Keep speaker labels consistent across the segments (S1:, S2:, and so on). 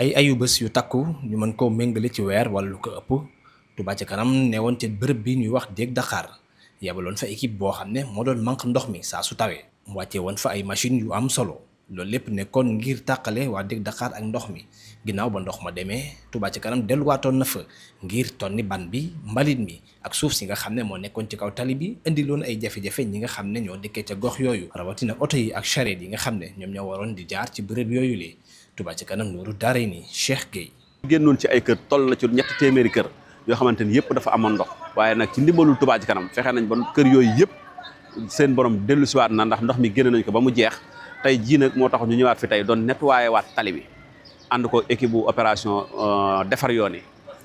S1: ay ayubés yu takku ñu mën koo méngale ci weer wala lu ko ëpp Touba ca kanam newoon ci bërëb bi ñuy wax déeg Dakar yabaloon fa équipe boo xam ne moo doon manque ndox mi saa su tawee mu wàccee woon fa ay machines yu am solo loolu lépp nekkoon ngir tàqale waa déeg Dakar ak ndox mi ginnaaw ba ndox ma demee Touba ca kanam delluwaatoon na fa ngir tonni ban bi mbalit mi ak suuf si nga xam ne moo nekkoon ci kaw tali bi indi loon ay jafe-jafe ñi nga xam ne ñoo dëkkee ca gox yooyu rawatina oto yi ak charrette yi nga xam ne ñoom ñoo waroon di jaar ci bërëb yooyu lee Touba ca kanam Nourou Darayni Cheikh Gueye.
S2: génnoon ci ay kër toll na ci ñetti téeméeri kër yoo xamante ni yëpp dafa amoon ndox waaye nag ci ndimbalul Touba ca kanam fexe nañ ba kër yooyu yëpp seen borom dellu siwaat na ndax ndox mi génne nañ ko ba mu jeex tey jii nag moo tax ñu ñëwaat fi tey doon nettoyé waat tali bi ànd ko équipe bu opération defar yoon yi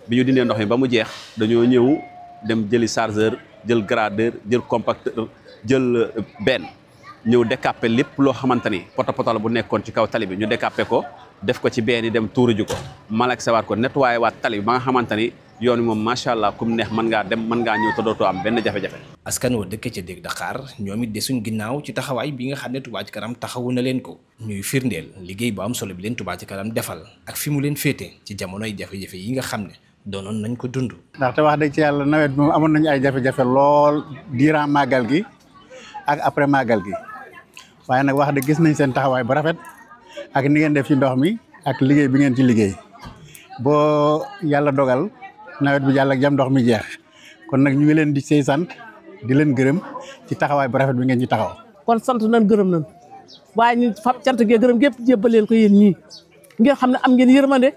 S2: bi ñu dindee ndox mi ba mu jeex dañoo ñëw dem jëli chargeur jël gradeur jël compacteur jël benn ñëw décaper lépp loo xamante ni poto la bu nekkoon ci kaw tali bi ñu décaper ko def ko ci benn yi dem tuuru ji ko malaxé waat ko nettoyé waat tali bi ba nga xamante ni yoon wi moom macha allah kum neex mën ngaa dem mën ngaa ñëw te dootoo am benn jafe-jafe.
S1: askan wa dëkk ca déeg Dakar ñoom it desuñ ginnaaw ci taxawaay bi nga xam ne Touba ca kanam taxawu na leen ko ñuy firndeel liggéey bu am solo bi leen Touba ca kanam defal ak fi mu leen féete ci jamonoy jafe-jafe yi nga xam ne doonoon nañ ko dund.
S3: ndaxte wax dëgg ci yàlla nawet bi moom amoon nañu ay jafe-jafe lool durant màggal gi ak après màggal gi waaye nag wax dëgg gis nañ seen taxawaay bu rafet ak ni ngeen def ci ndox mi ak liggéey bi ngeen ci liggéey boo yàlla dogal nawet bi jàll ak jam ndox mi jeex kon nag ñu ngi leen di sey sant di leen gërëm ci taxawaay bu rafet bi ngeen ci taxaw.
S4: kon sant nañ gërëm nañ waaye ñu fab cant gi gërëm gépp jébbal leen ko yéen ñii ngeen xam ne am ngeen yërmande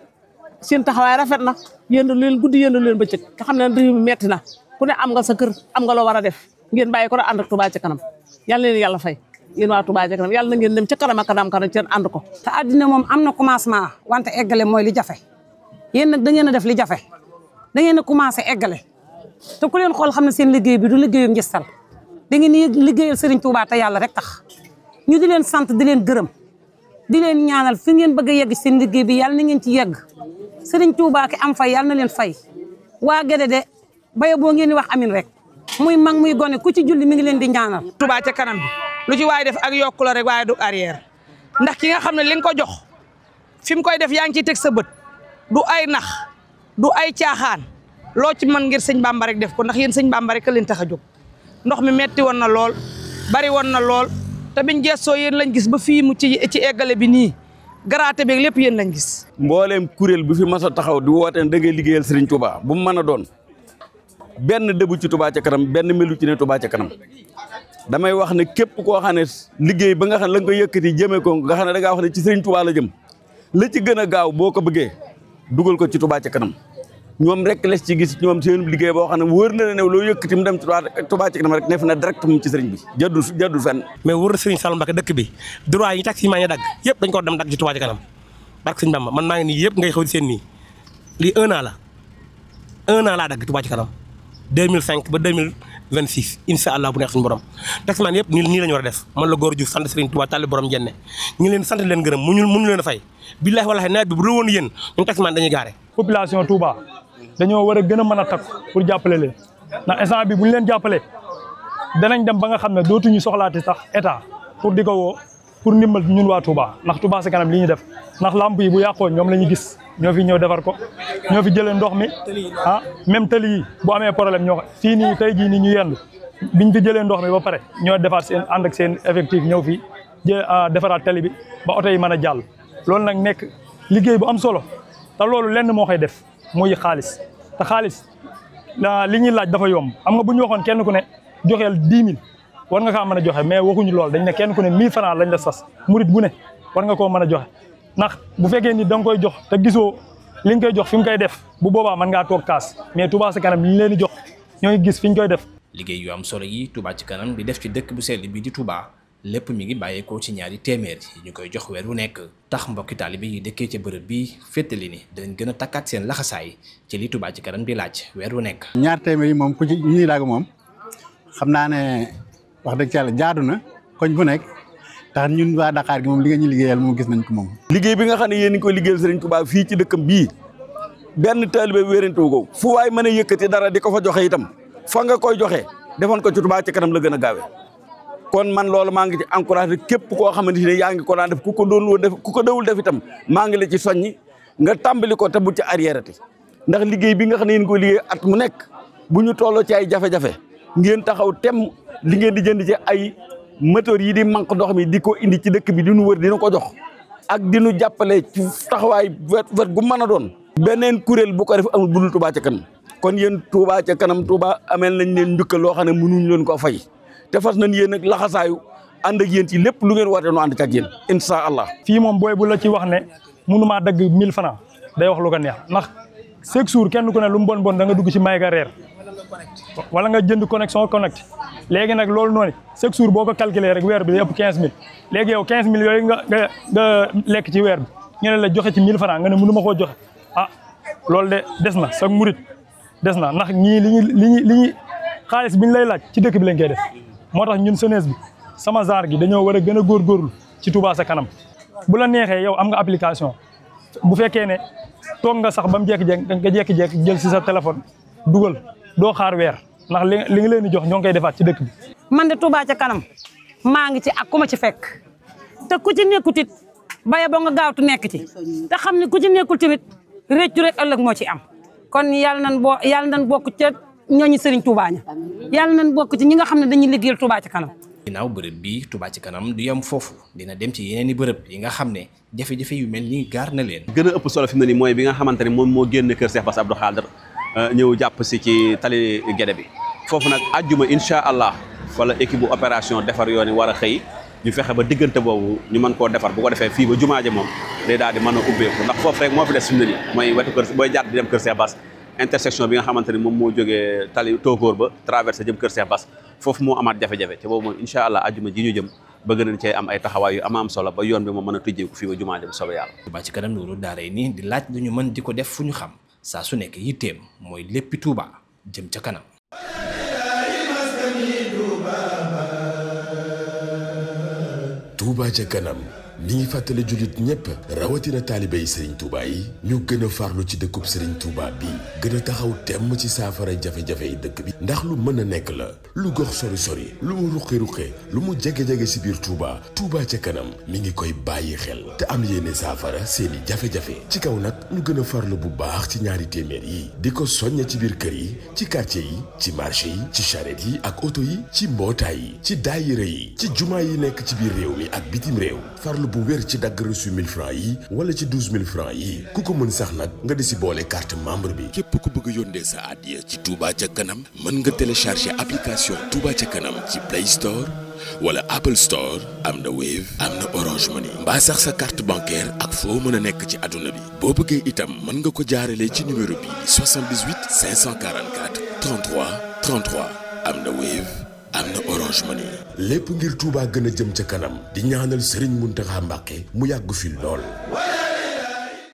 S4: seen taxawaay rafet na yéen leen guddi yéen leen bëccëg nga xam ne réew mi metti na ku ne am nga sa kër am nga loo war a def ngeen bàyyi ko da ànd ak Touba ca kanam yàlla leen yàlla fay yéen waa Touba ca kanam yàlla na ngeen dem ca kanam ak kanam seen ànd ko.
S5: te àddina moom am na commencement wante eggale mooy li jafe yéen nag da ngeen a def li jafe da ngeen a commencé eggale te ku leen xool xam ne seen liggéey bi du liggéeyum njëstal da ngeen di liggéeyal Serigne Touba te yàlla rek tax ñu di leen sant di leen gërëm di leen ñaanal fi ngeen bëgg a yegg seen liggéey bi yàlla na ngeen ci yegg Serigne Touba ki am fay yàlla na leen fay waa Guédé de baye boo ngeen di wax amin rek muy mag muy gone ku ci julli mi ngi leen di ñaanal.
S6: Touba ca kanam bi lu ci waay def ak yokku la rek waaye du arrière ndax ki nga xam ne li nga ko jox fi mu koy def yaa ngi ciy teg sa bët du ay nax du ay caaxaan loo ci mën ngir sëñ Bamba rek def ko ndax yéen sëñ Bamba rek a leen tax a jóg ndox mi metti woon na lool bari woon na lool te biñ gestoo yéen lañ gis ba fii mu ci eggale bi nii garaate beeg lépp yéen lañ gis.
S2: mbooleem kuréel bi fi mas a taxaw di woote da ngay liggéeyal Serigne Touba bu mu mën a doon benn dëbu ci Touba ca kanam benn melu ci ne Touba ca kanam damay wax ne képp koo xam ne liggéey ba nga xam ne la nga ko yëkkati jëmee ko nga xam ne da ngaa wax ne ci Serigne Touba la jëm la ci gën a gaaw boo ko bëggee dugal ko ci Touba ca kanam ñoom rek les ci gis ñoom seen liggéey boo xam ne wóor na ne loo yëkkati mu dem Touba ca kanam rek neef na direct mu ci Serigne bi jàddul fenn.
S7: mais wóor na Serigne Sall Mbacké dëkk bi droit yi tax yi maa ngi dagg yëpp dañ ko dem dagg ci Touba ca kanam barke Serigne Bamba man maa ngi nii yëpp ngay xaw di seen nii lii 1 an la 1 an laa dagg Touba ca kanam 2005 ba 2026 incha allah bu neex suñu borom taximaan yëpp nii la ñu war a def man la Góor Diouf sant Serigne Touba tàlli borom jenne ñu ngi leen sant leen gërëm mënu leen a fay billahi wallahi nawet bi bu dul woon yéen ñun taximaan dañuy gaare.
S8: population Touba dañoo war a gën a mën a takku pour jàppale leen ndax instant bi bu ñu leen jàppalee danañ dem ba nga xam ne dootuñu soxlaati sax état pour di ko woo pour ndimbal ñun waa Touba ndax Touba ca kanam li ñu def ndax lamp yi bu yàqoo ñoom la ñu gis ñoo fi ñëw defar ko ñoo fi jëlee ndox mi même tali yi bu amee problème ñoo ko fii nii tey jii nii ñu yendu biñ fi jëlee ndox mi ba pare ñoo defaat seen ànd ak seen effectif ñëw fi defaraat tali bi ba oto yi mën a jàll loolu nag nekk liggéey bu am solo te loolu lenn moo koy def muy xaalis te xaalis li ñuy laaj dafa yomb xam nga bu ñu waxoon kenn ku ne joxeel 10 000 war nga kaa mën a joxe mais waxuñu loolu dañ ne kenn ku ne 1000 francs lañ la sas murit bu ne war nga koo mën a joxe ndax bu fekkee ni da nga koy jox te gisoo li nga koy jox fi mu koy def bu boobaa mën ngaa toog kaas mais Touba ca kanam li ñu leen di jox ñoo ngi gis fi ñu koy def.
S1: liggéey yu am solo yi Touba ca kanam di def ci dëkk bu sell bi di Touba lépp mi ngi bàyyeekoo ci ñaari téeméer yi ñu koy jox weer wu nekk tax mbokki taalibe yi dëkkee ca bërëb bi féttali ni danañ gën a takkaat seen laxasaay ci li Touba ca kanam di laaj weer wu nekk.
S3: ñaar téeméer yi moom ku ci ñuy laag moom xam naa ne wax dëgg yàlla jaadu na koñ bu nekk tax ñun waa Dakar gi moom li nga ñu liggéeyal moom gis nañ ko moom.
S2: liggéey bi nga xam ne yéen ngi koy liggéeyal Serigne Touba fii ci dëkkam bii benn taalibe wérantu ko fu waay mën a yëkkati dara di ko fa joxe itam fa nga koy joxe defoon ko ci Touba ca kanam la gën a gaawee kon man loolu maa ngi ci encouragé képp koo xamante ne yaa ngi ko daan def ku ko doon def ku ko dawul def itam maa ngi la ci soññi
S9: nga tàmbali ko te bu ci arrière te ndax liggéey bi nga xam ne yéen ko liggéey at mu nekk bu ñu tolloo ci ay jafe-jafe ngeen taxaw tem li ngeen di jënd ci ay moteur yi di manque ndox mi di ko indi ci dëkk bi di nu wër dina ko jox ak di nu jàppale ci taxawaay wet gu mën a doon. beneen kuréel bu ko def amul budul Touba ca kanam kon yéen Touba ca kanam Touba ameel nañ leen njukkal loo xam ne mënuñ leen ko fay te fas nañ yéen ak laxasaayu ànd ak yéen ci lépp lu ngeen woote nu ànd ak yéen incha allah.
S8: fii moom booy bu la ci wax ne mënumaa dagg 1000 francs day wax lu ko neex ndax chaque jour kenn ku ne lu mu bon da nga dugg ci may ga reer wala nga jënd connexion connecté léegi nag loolu noonu chaque jour boo ko calculé rek weer bi day ëpp 15000 léegi yow 15000 yooyu nga lekk ci weer bi ñu ne la joxe ci 1000 francs nga ne mënu ma koo joxe ah loolu de des na sa murit des na ndax ñii li ñuy xaalis bi ñu lay laaj ci dëkk bi lañ koy def moo tax ñun jeunesse bi sama genre gi dañoo war a gën a góorgóorlu ci Touba ca kanam bu la neexee yow am nga application bu fekkee ne toog nga sax ba mu jékki-jékki jël si sa téléphone dugal doo xaar weer ndax li nga leen di jox ñoo ngi koy defaat ci dëkk bi.
S5: man de Touba ca kanam maa ngi ci ak ku ma ci fekk te ku ci nekkut it baye boo nga gaawtu nekk ci te xam ne ku ci nekkul tamit réccu rek ëllëg moo ci am kon yàlla nañ bokk ca ñooñu Serigne Touba ña yàlla nañ bokk ci ñi nga xam ne dañuy liggéeyal Touba ca kanam.
S1: ginnaaw bërëb bi Touba ci kanam du yem foofu dina dem ci yeneen i bërëb yi nga xam ne jafe-jafe yu mel nii gaar na leen.
S2: gën a ëpp solo fi mu ne nii mooy bi nga xamante ne moom moo génn kër Cheikh Bass Abdou Khadre ñëw jàpp si ci tali Guédé bi foofu nag àjjuma incha allah wala équipe bu opération defar yoon yi war a xëy ñu fexe ba diggante boobu ñu mën koo defar bu ko defee fii ba jumaa ja moom day daal di mën a ubbeeku ndax foofu rek moo fi des fi mu ne nii mooy wetu kër booy jàdd di dem kër Cheikh Bass intersection bi nga xamante ni moom moo jógee tali Tokor ba traversé jëm kër Cheikh Bass foofu moo amaat jafe-jafe te boobu moom incha allah àjjuma ji ñu jëm bëgg nañ cee am ay taxawaay yu am solo ba yoon bi moom mën a tujjeeku fii ba jumaa ja bu soobee yàlla.
S1: Touba ci kanam loolu daaray nii di laaj lu ñu mën di ko def fu ñu xam saa su nekk yitteem mooy léppi Touba jëm ca kanam.
S10: Touba ca kanam mi ngi fàttali jullit ñépp rawatina taalibe yi Serigne Touba yi ñu gën a farlu ci dëkkub Serigne Touba bi gën a taxaw temm ci saafara jafe-jafe yi dëkk bi ndax lu mën a nekk la lu gox sori lu mu ruqe-ruqe lu mu jege-jege si biir Touba Touba ca kanam mi ngi koy bàyyi xel te am yéene saafara seeni jafe-jafe ci kaw nag ñu gën a farlu bu baax ci ñaari téeméer yi di ko soñña ci biir kër yi ci quartier yi ci marché yi ci charrette yi ak oto yi ci mbootaay yi ci daayira yi ci jumaa yi nekk ci biir réew mi ak bitim réew farlu bu wér ci dagg reçu 1000 francs yi wala ci 12000 francs yi ku ko mën sax nag nga di si boole carte membre bi. képp ku bëgg yónnee sa addiya ci Touba ca kanam mën nga télécharger application Touba ca kanam ci Play Store wala Apple Store am na Wave am na Orange Money mbaa sax sa carte bancaire ak foo mën a nekk ci àdduna bi boo bëggee itam mën nga ko jaarale ci numéro bi 78 544 33 33 am na Wave am na Orange Money. lépp ngir Touba gën a jëm ca kanam di ñaanal Serigne Mountakha Mbacké mu yàgg fi lool.